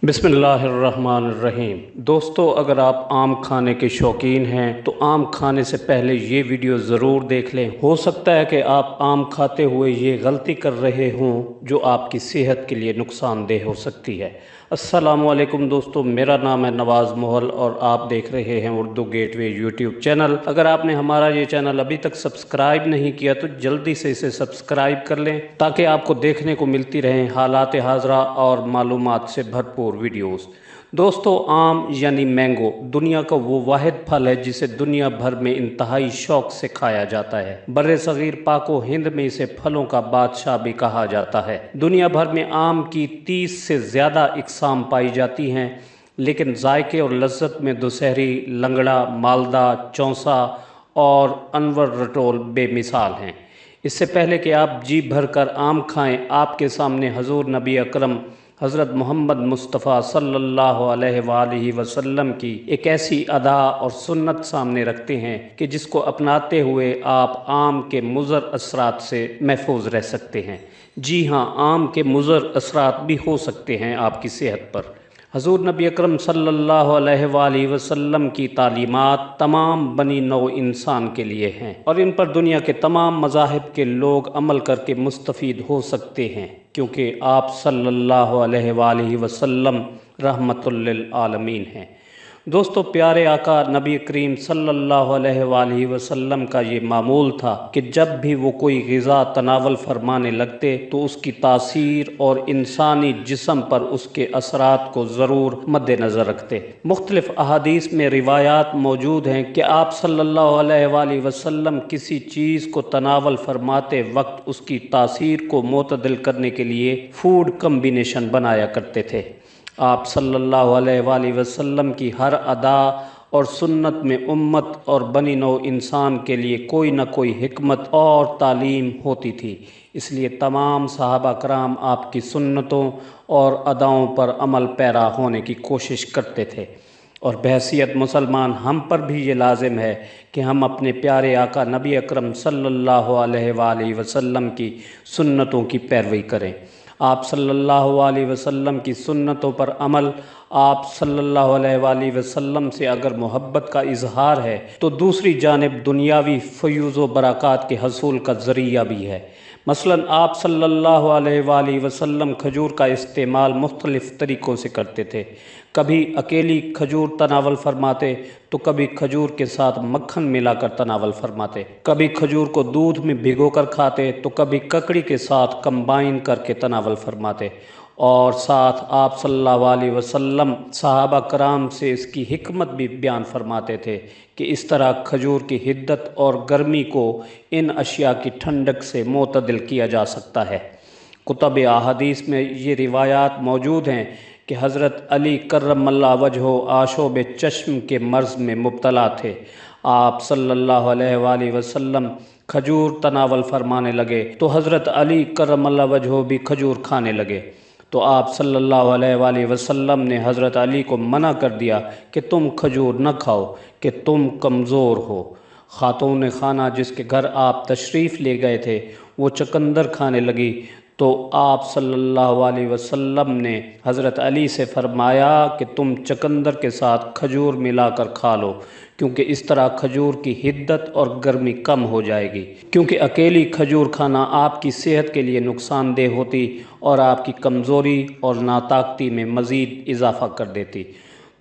बिस्मिल्लाहिर्रहमानिर्रहीम। दोस्तों, अगर आप आम खाने के शौकीन हैं तो आम खाने से पहले ये वीडियो ज़रूर देख लें। हो सकता है कि आप आम खाते हुए ये गलती कर रहे हों जो आपकी सेहत के लिए नुकसानदेह हो सकती है। अस्सलामु अलैकुम दोस्तों, मेरा नाम है नवाज़ मोहल और आप देख रहे हैं उर्दू गेटवे यूट्यूब चैनल। अगर आपने हमारा ये चैनल अभी तक सब्सक्राइब नहीं किया तो जल्दी से इसे सब्सक्राइब कर लें ताकि आपको देखने को मिलती रहें हालात हाज़रा और मालूमात से भरपूर वीडियोस। दोस्तों, आम यानी मैंगो दुनिया का वो वाहिद फल है जिसे दुनिया भर में इंतहाई शौक से खाया जाता है। बर्रे सगीर पाको हिंद में इसे फलों का बादशाह भी कहा जाता है। दुनिया भर में आम की 30 से ज़्यादा इकसाम पाई जाती हैं, लेकिन जायके और लज्जत में दुशहरी, लंगड़ा, मालदा, चौंसा और अनवर रटोल बेमिसाल हैं। इससे पहले कि आप जी भर कर आम खाएं, आपके सामने हजूर नबी अकरम हज़रत मोहम्मद मुस्तफ़ा सल्लल्लाहु अलैहि वसल्लम की एक ऐसी अदा और सुन्नत सामने रखते हैं कि जिसको अपनाते हुए आप आम के मुज़र असरात से महफूज रह सकते हैं। जी हाँ, आम के मुज़र असरात भी हो सकते हैं आपकी सेहत पर। हज़ूर नबी अकरम सल्लल्लाहु अलैहि वसल्लम की तालीमात तमाम बनी नौ इंसान के लिए हैं और इन पर दुनिया के तमाम मज़ाहिब के लोग अमल करके मुस्तफ़ीद हो सकते हैं, क्योंकि आप सल्लल्लाहु अलैहि वसल्लम रहमतुल लिल आलमीन हैं। दोस्तों, प्यारे आका नबी करीम सल्लल्लाहु अलैहि वसल्लम का ये मामूल था कि जब भी वो कोई ग़िज़ा तनावल फरमाने लगते तो उसकी तासीर और इंसानी जिस्म पर उसके असरात को ज़रूर मद्देनज़र रखते। मुख्तलिफ़ अहादीस में रिवायात मौजूद हैं कि आप सल्लल्लाहु अलैहि वसल्लम किसी चीज़ को तनावल फरमाते वक्त उसकी तासीर को मुतदिल करने के लिए फूड कम्बिनेशन बनाया करते थे। आप सल्लल्लाहु अलैहि वसल्लम की हर अदा और सुन्नत में उम्मत और बनी नौ इंसान के लिए कोई न कोई हिकमत और तालीम होती थी। इसलिए तमाम सहाबा कराम आपकी सुन्नतों और अदाओं पर अमल पैरा होने की कोशिश करते थे और बहैसियत मुसलमान हम पर भी ये लाजिम है कि हम अपने प्यारे आका नबी अकरम सल्लल्लाहु अलैहि वसल्लम की सुन्नतों की पैरवी करें। आप सल्लल्लाहु अलैहि वसल्लम की सुन्नतों पर अमल आप सल्लल्लाहु अलैहि वसल्लम से अगर मोहब्बत का इजहार है तो दूसरी जानिब दुनियावी फ़यूज़ व बरक़ात के हसूल का ज़रिया भी है। मसलन आप सल्लल्लाहु अलैहि वसल्लम खजूर का इस्तेमाल मुख्तलिफ़ तरीक़ों से करते थे। कभी अकेली खजूर तनावल फरमाते तो कभी खजूर के साथ मक्खन मिलाकर तनावल फरमाते, कभी खजूर को दूध में भिगोकर खाते तो कभी ककड़ी के साथ कंबाइन करके तनावल फरमाते। और साथ आप सल्लल्लाहु अलैहि वसल्लम सहाबा कराम से इसकी हिकमत भी बयान फरमाते थे कि इस तरह खजूर की हिद्दत और गर्मी को इन अशिया की ठंडक से मुतदिल किया जा सकता है। कुतुब अहादीस में ये रिवायात मौजूद हैं कि हज़रत अली कर्रमल्लाहु वजहो आशोब चश्म के मर्ज़ में मुब्तला थे। आप सल्लल्लाहु अलैहि वसल्लम खजूर तनावल फरमाने लगे तो हज़रत अली कर्रमल्लाहु वजहो भी खजूर खाने लगे। तो आप सल्लल्लाहु अलैहि वसल्लम ने हज़रत अली को मना कर दिया कि तुम खजूर न खाओ कि तुम कमज़ोर हो। खातून खाना जिसके घर आप तशरीफ़ ले गए थे वो चकंदर खाने लगी तो आप सल्लल्लाहु अलैहि वसल्लम ने हज़रत अली से फ़रमाया कि तुम चकंदर के साथ खजूर मिलाकर खा लो, क्योंकि इस तरह खजूर की हिद्दत और गर्मी कम हो जाएगी, क्योंकि अकेली खजूर खाना आपकी सेहत के लिए नुकसानदेह होती और आपकी कमज़ोरी और नाताकती में मज़ीद इजाफ़ा कर देती।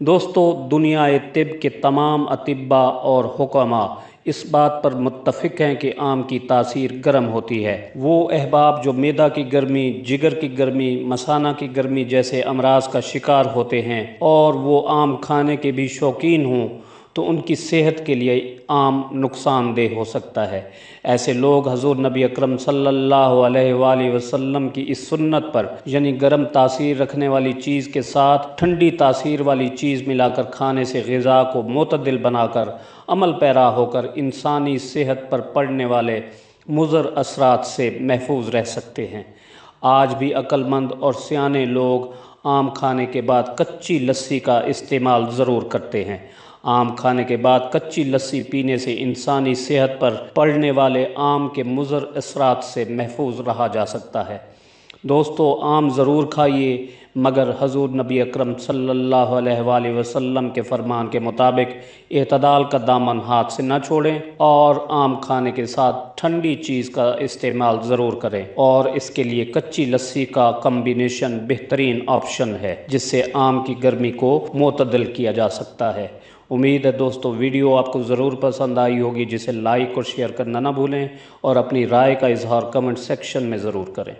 दोस्तों, दुनिया तिब के तमाम अतिब्बा और हुक्मा इस बात पर मुत्तफ़िक़ हैं कि आम की तासीर गर्म होती है। वो अहबाब जो मैदा की गर्मी, जिगर की गर्मी, मसाना की गर्मी जैसे अमराज का शिकार होते हैं और वो आम खाने के भी शौकीन हों तो उनकी सेहत के लिए आम नुकसानदेह हो सकता है। ऐसे लोग हज़ूर नबी अकरम सल्लल्लाहु अलैहि वसल्लम की इस सुन्नत पर यानी गर्म तासीर रखने वाली चीज़ के साथ ठंडी तासीर वाली चीज़ मिलाकर खाने से ग़िज़ा को मुतदिल बनाकर अमल पैरा होकर इंसानी सेहत पर पड़ने वाले मुज़र असरात से महफूज रह सकते हैं। आज भी अक्लमंद और सियाने लोग आम खाने के बाद कच्ची लस्सी का इस्तेमाल ज़रूर करते हैं। आम खाने के बाद कच्ची लस्सी पीने से इंसानी सेहत पर पड़ने वाले आम के मुज़र असरात से महफूज रहा जा सकता है। دوستو آم ضرور کھائیے، مگر حضور نبی اکرم صلی اللہ علیہ وآلہ وسلم کے فرمان کے مطابق اعتدال کا دامن ہاتھ سے نہ چھوڑیں، اور آم کھانے کے ساتھ ٹھنڈی چیز کا استعمال ضرور کریں، اور اس کے لیے کچی لسی کا کمبینیشن بہترین آپشن ہے جس سے آم کی گرمی کو معتدل کیا جا سکتا ہے۔ امید ہے دوستو ویڈیو آپ کو ضرور پسند آئی ہوگی، جسے لائک اور شیئر کرنا نہ بھولیں، اور اپنی رائے کا اظہار کمنٹ سیکشن میں ضرور کریں۔